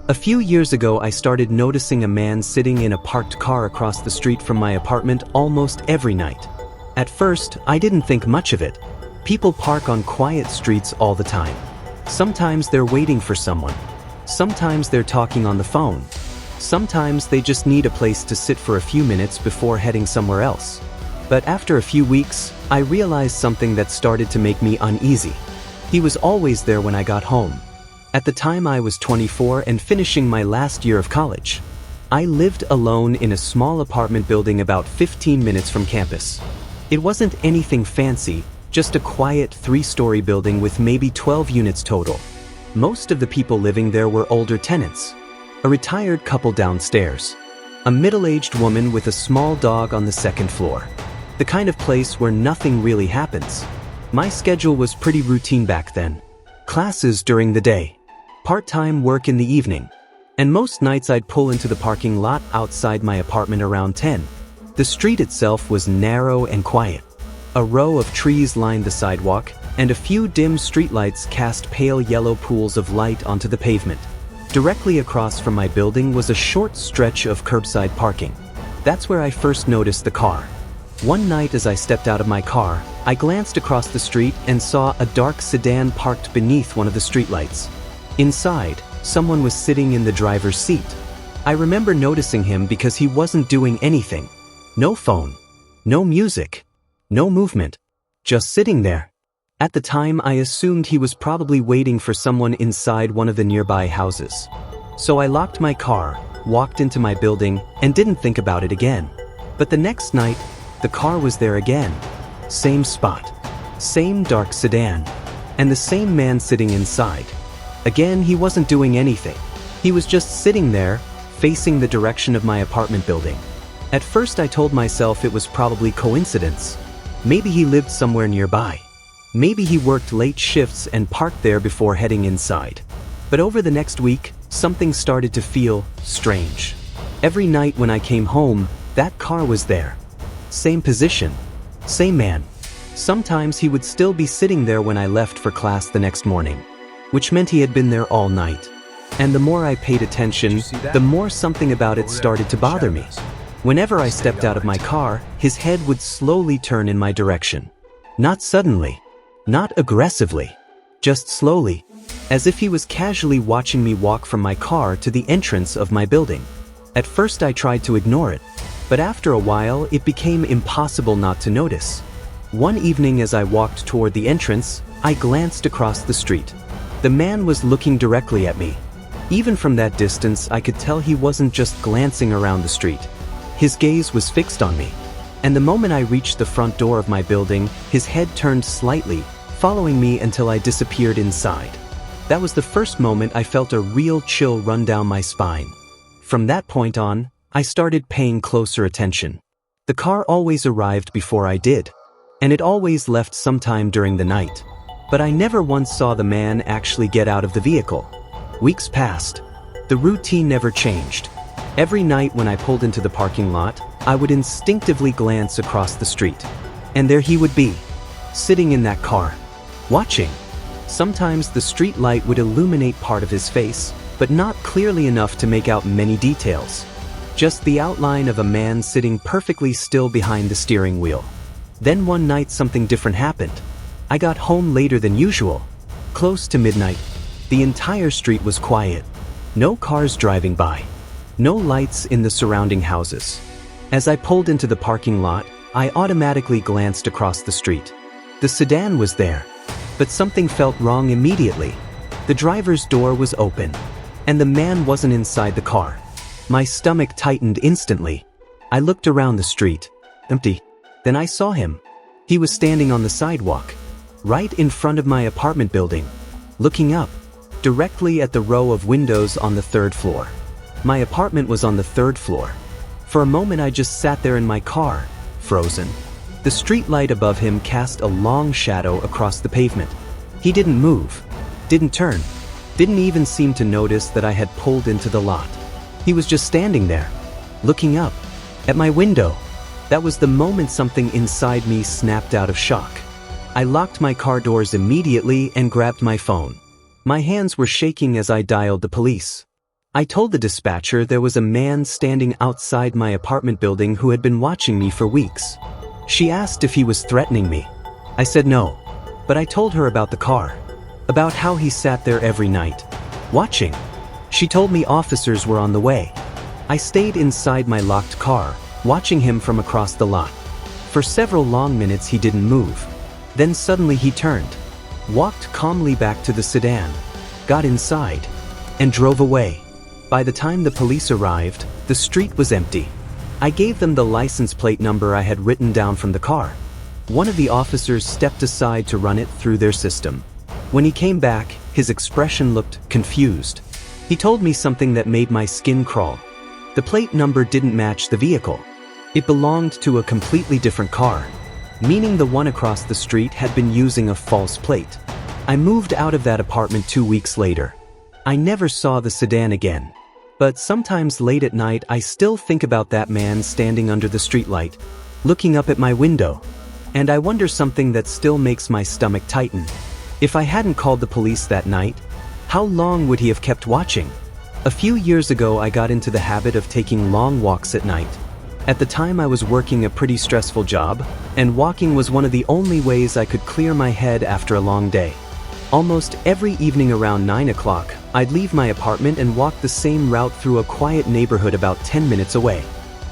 A few years ago, I started noticing a man sitting in a parked car across the street from my apartment almost every night. At first, I didn't think much of it. People park on quiet streets all the time. Sometimes they're waiting for someone. Sometimes they're talking on the phone. Sometimes they just need a place to sit for a few minutes before heading somewhere else. But after a few weeks, I realized something that started to make me uneasy. He was always there when I got home. At the time, I was 24 and finishing my last year of college. I lived alone in a small apartment building about 15 minutes from campus. It wasn't anything fancy, just a quiet 3-story building with maybe 12 units total. Most of the people living there were older tenants. A retired couple downstairs. A middle-aged woman with a small dog on the second floor. The kind of place where nothing really happens. My schedule was pretty routine back then. Classes during the day. Part-time work in the evening. And most nights I'd pull into the parking lot outside my apartment around 10. The street itself was narrow and quiet. A row of trees lined the sidewalk, and a few dim streetlights cast pale yellow pools of light onto the pavement. Directly across from my building was a short stretch of curbside parking. That's where I first noticed the car. One night as I stepped out of my car, I glanced across the street and saw a dark sedan parked beneath one of the streetlights. Inside, someone was sitting in the driver's seat. I remember noticing him because he wasn't doing anything. No phone. No music. No movement. Just sitting there. At the time, I assumed he was probably waiting for someone inside one of the nearby houses. So I locked my car, walked into my building, and didn't think about it again. But the next night, the car was there again. Same spot. Same dark sedan. And the same man sitting inside. Again, he wasn't doing anything. He was just sitting there, facing the direction of my apartment building. At first I told myself it was probably coincidence. Maybe he lived somewhere nearby. Maybe he worked late shifts and parked there before heading inside. But over the next week, something started to feel strange. Every night when I came home, that car was there. Same position. Same man. Sometimes he would still be sitting there when I left for class the next morning. Which meant he had been there all night. And the more I paid attention, the more something about it started to bother me. Whenever I stepped out of my car, his head would slowly turn in my direction. Not suddenly. Not aggressively. Just slowly. As if he was casually watching me walk from my car to the entrance of my building. At first I tried to ignore it. But after a while, it became impossible not to notice. One evening as I walked toward the entrance, I glanced across the street. The man was looking directly at me. Even from that distance, I could tell he wasn't just glancing around the street. His gaze was fixed on me. And the moment I reached the front door of my building, his head turned slightly, following me until I disappeared inside. That was the first moment I felt a real chill run down my spine. From that point on, I started paying closer attention. The car always arrived before I did. And it always left sometime during the night. But I never once saw the man actually get out of the vehicle. Weeks passed. The routine never changed. Every night when I pulled into the parking lot, I would instinctively glance across the street. And there he would be, sitting in that car, watching. Sometimes the street light would illuminate part of his face, but not clearly enough to make out many details. Just the outline of a man sitting perfectly still behind the steering wheel. Then one night something different happened. I got home later than usual. Close to midnight. The entire street was quiet. No cars driving by. No lights in the surrounding houses. As I pulled into the parking lot, I automatically glanced across the street. The sedan was there. But something felt wrong immediately. The driver's door was open. And the man wasn't inside the car. My stomach tightened instantly. I looked around the street. Empty. Then I saw him. He was standing on the sidewalk. Right in front of my apartment building, looking up, directly at the row of windows on the 3rd floor. My apartment was on the 3rd floor. For a moment I just sat there in my car, frozen. The street light above him cast a long shadow across the pavement. He didn't move, didn't turn, didn't even seem to notice that I had pulled into the lot. He was just standing there, looking up, at my window. That was the moment something inside me snapped out of shock. I locked my car doors immediately and grabbed my phone. My hands were shaking as I dialed the police. I told the dispatcher there was a man standing outside my apartment building who had been watching me for weeks. She asked if he was threatening me. I said no, but I told her about the car, about how he sat there every night, watching. She told me officers were on the way. I stayed inside my locked car, watching him from across the lot. For several long minutes he didn't move. Then suddenly he turned, walked calmly back to the sedan, got inside, and drove away. By the time the police arrived, the street was empty. I gave them the license plate number I had written down from the car. One of the officers stepped aside to run it through their system. When he came back, his expression looked confused. He told me something that made my skin crawl. The plate number didn't match the vehicle. It belonged to a completely different car, meaning the one across the street had been using a false plate. I moved out of that apartment 2 weeks later. I never saw the sedan again. But sometimes late at night I still think about that man standing under the streetlight, looking up at my window. And I wonder something that still makes my stomach tighten. If I hadn't called the police that night, how long would he have kept watching? A few years ago I got into the habit of taking long walks at night. At the time I was working a pretty stressful job, and walking was one of the only ways I could clear my head after a long day. Almost every evening around 9 o'clock, I'd leave my apartment and walk the same route through a quiet neighborhood about 10 minutes away.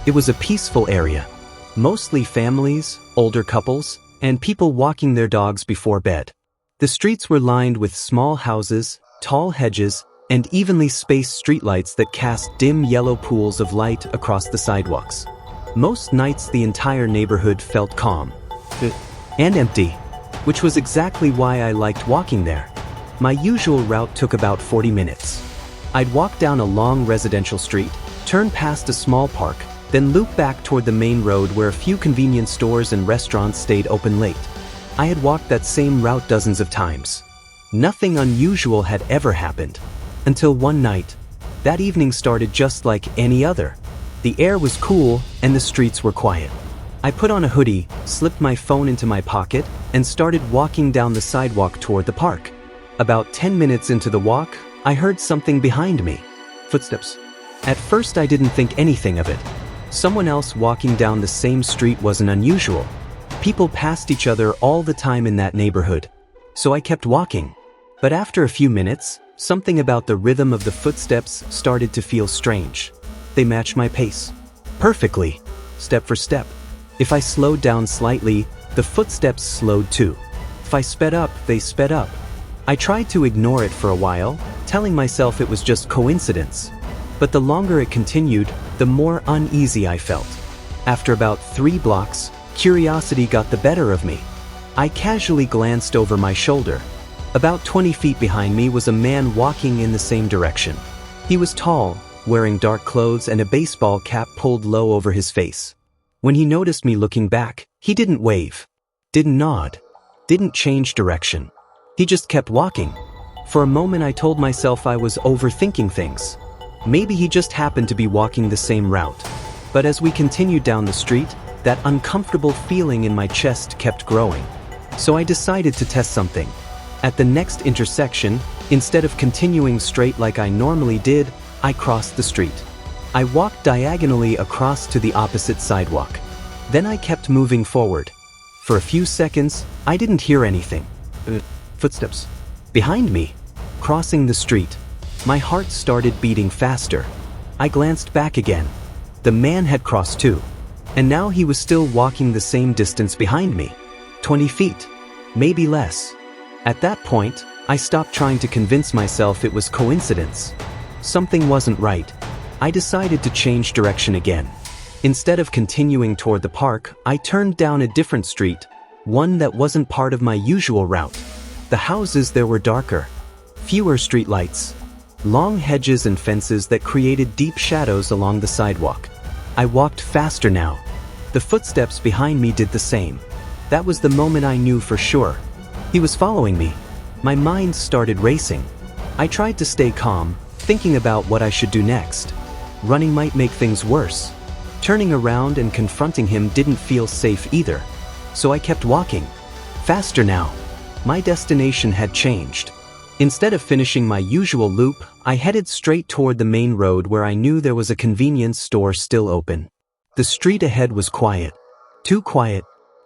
It was a peaceful area. Mostly families, older couples, and people walking their dogs before bed. The streets were lined with small houses, tall hedges, and evenly spaced streetlights that cast dim yellow pools of light across the sidewalks. Most nights the entire neighborhood felt calm and empty, which was exactly why I liked walking there. My usual route took about 40 minutes. I'd walk down a long residential street, turn past a small park, then loop back toward the main road where a few convenience stores and restaurants stayed open late. I had walked that same route dozens of times. Nothing unusual had ever happened. Until one night. That evening started just like any other. The air was cool and the streets were quiet. I put on a hoodie, slipped my phone into my pocket, and started walking down the sidewalk toward the park. About 10 minutes into the walk, I heard something behind me. Footsteps. At first I didn't think anything of it. Someone else walking down the same street wasn't unusual. People passed each other all the time in that neighborhood. So I kept walking. But after a few minutes, something about the rhythm of the footsteps started to feel strange. They matched my pace perfectly, step for step. If I slowed down slightly, the footsteps slowed too. If I sped up, they sped up. I tried to ignore it for a while, telling myself it was just coincidence. But the longer it continued, the more uneasy I felt. After about 3 blocks, curiosity got the better of me. I casually glanced over my shoulder. About 20 feet behind me was a man walking in the same direction. He was tall, wearing dark clothes and a baseball cap pulled low over his face. When he noticed me looking back, he didn't wave, didn't nod, didn't change direction. He just kept walking. For a moment I told myself I was overthinking things. Maybe he just happened to be walking the same route. But as we continued down the street, that uncomfortable feeling in my chest kept growing. So I decided to test something. At the next intersection, instead of continuing straight like I normally did, I crossed the street. I walked diagonally across to the opposite sidewalk. Then I kept moving forward. For a few seconds, I didn't hear anything. Footsteps. Behind me. Crossing the street. My heart started beating faster. I glanced back again. The man had crossed too. And now he was still walking the same distance behind me. 20 feet. Maybe less. At that point, I stopped trying to convince myself it was coincidence. Something wasn't right. I decided to change direction again. Instead of continuing toward the park, I turned down a different street, one that wasn't part of my usual route. The houses there were darker, fewer streetlights, long hedges and fences that created deep shadows along the sidewalk. I walked faster now. The footsteps behind me did the same. That was the moment I knew for sure. He was following me. My mind started racing. I tried to stay calm, thinking about what I should do next. Running might make things worse. Turning around and confronting him didn't feel safe either. So I kept walking. Faster now. My destination had changed. Instead of finishing my usual loop, I headed straight toward the main road where I knew there was a convenience store still open. The street ahead was quiet. Too quiet,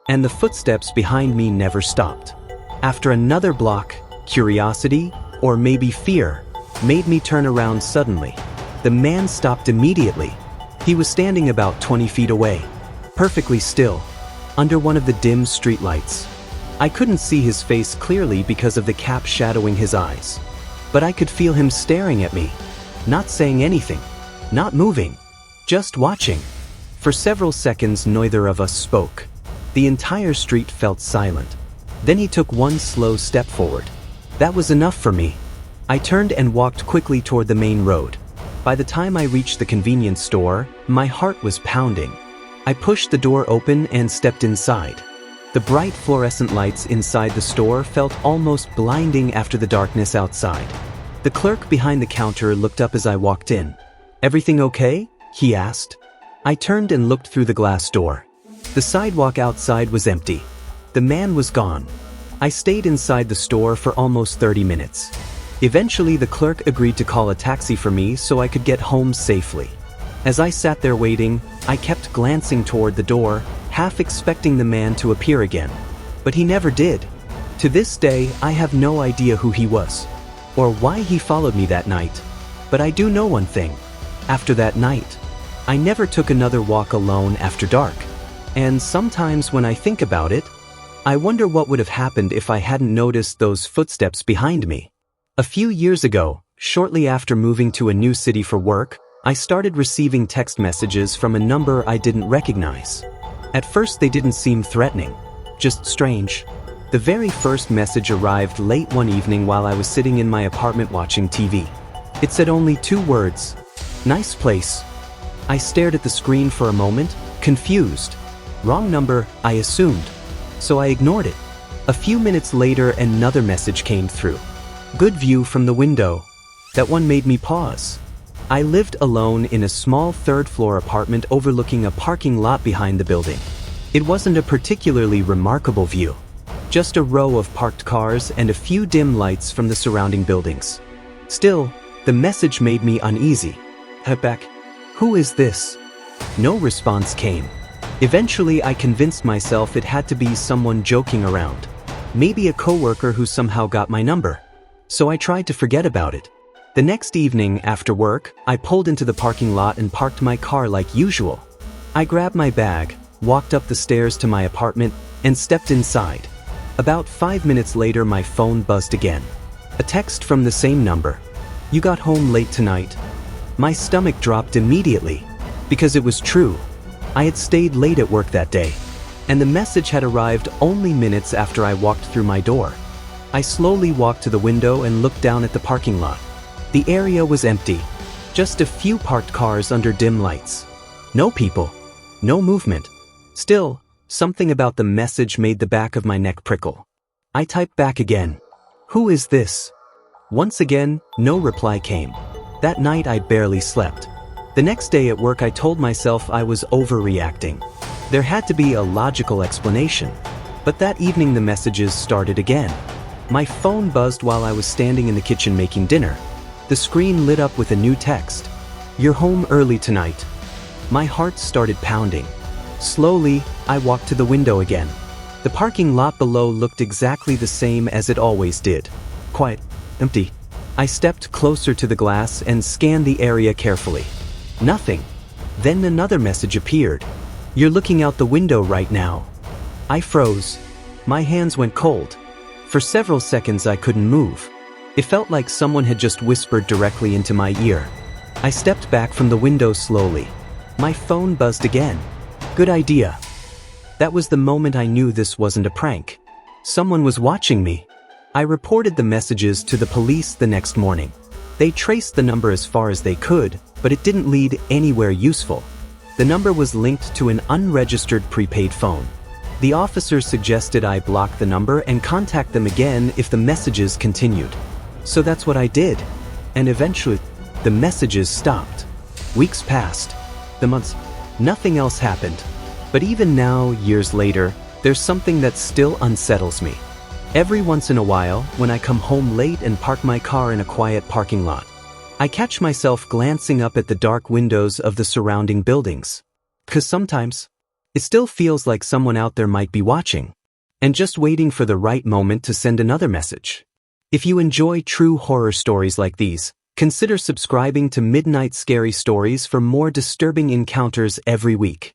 and the footsteps behind me never stopped. After another block, curiosity, or maybe fear, made me turn around suddenly. The man stopped immediately. He was standing about 20 feet away, perfectly still, under one of the dim streetlights. I couldn't see his face clearly because of the cap shadowing his eyes, but I could feel him staring at me, not saying anything, not moving, just watching. For several seconds, neither of us spoke. The entire street felt silent. Then he took one slow step forward. That was enough for me. I turned and walked quickly toward the main road. By the time I reached the convenience store, my heart was pounding. I pushed the door open and stepped inside. The bright fluorescent lights inside the store felt almost blinding after the darkness outside. The clerk behind the counter looked up as I walked in. "Everything okay?" he asked. I turned and looked through the glass door. The sidewalk outside was empty. The man was gone. I stayed inside the store for almost 30 minutes. Eventually, the clerk agreed to call a taxi for me so I could get home safely. As I sat there waiting, I kept glancing toward the door, half expecting the man to appear again. But he never did. To this day, I have no idea who he was, or why he followed me that night. But I do know one thing. After that night, I never took another walk alone after dark. And sometimes when I think about it, I wonder what would have happened if I hadn't noticed those footsteps behind me. A few years ago, shortly after moving to a new city for work, I started receiving text messages from a number I didn't recognize. At first they didn't seem threatening, just strange. The very first message arrived late one evening while I was sitting in my apartment watching TV. It said only 2 words, "Nice place." I stared at the screen for a moment, confused. Wrong number, I assumed. So I ignored it. A few minutes later, another message came through. "Good view from the window." That one made me pause. I lived alone in a small 3rd-floor apartment overlooking a parking lot behind the building. It wasn't a particularly remarkable view. Just a row of parked cars and a few dim lights from the surrounding buildings. Still, the message made me uneasy. Back. "Who is this?" No response came. Eventually, I convinced myself it had to be someone joking around. Maybe a coworker who somehow got my number. So I tried to forget about it. The next evening, after work, I pulled into the parking lot and parked my car like usual. I grabbed my bag, walked up the stairs to my apartment, and stepped inside. About 5 minutes later, my phone buzzed again. A text from the same number. "You got home late tonight." My stomach dropped immediately, because it was true. I had stayed late at work that day, and the message had arrived only minutes after I walked through my door. I slowly walked to the window and looked down at the parking lot. The area was empty, just a few parked cars under dim lights. No people, no movement. Still, something about the message made the back of my neck prickle. I typed back again. "Who is this?" Once again, no reply came. That night I barely slept. The next day at work I told myself I was overreacting. There had to be a logical explanation. But that evening the messages started again. My phone buzzed while I was standing in the kitchen making dinner. The screen lit up with a new text. "You're home early tonight." My heart started pounding. Slowly, I walked to the window again. The parking lot below looked exactly the same as it always did. Quiet, empty. I stepped closer to the glass and scanned the area carefully. Nothing. Then another message appeared. "You're looking out the window right now." I froze. My hands went cold. For several seconds I couldn't move. It felt like someone had just whispered directly into my ear. I stepped back from the window slowly. My phone buzzed again. "Good idea." That was the moment I knew this wasn't a prank. Someone was watching me. I reported the messages to the police the next morning. They traced the number as far as they could, but it didn't lead anywhere useful. The number was linked to an unregistered prepaid phone. The officers suggested I block the number and contact them again if the messages continued. So that's what I did. And eventually, the messages stopped. Weeks passed. The months. Nothing else happened. But even now, years later, there's something that still unsettles me. Every once in a while, when I come home late and park my car in a quiet parking lot, I catch myself glancing up at the dark windows of the surrounding buildings. 'Cause sometimes, it still feels like someone out there might be watching, and just waiting for the right moment to send another message. If you enjoy true horror stories like these, consider subscribing to Midnight Scary Stories for more disturbing encounters every week.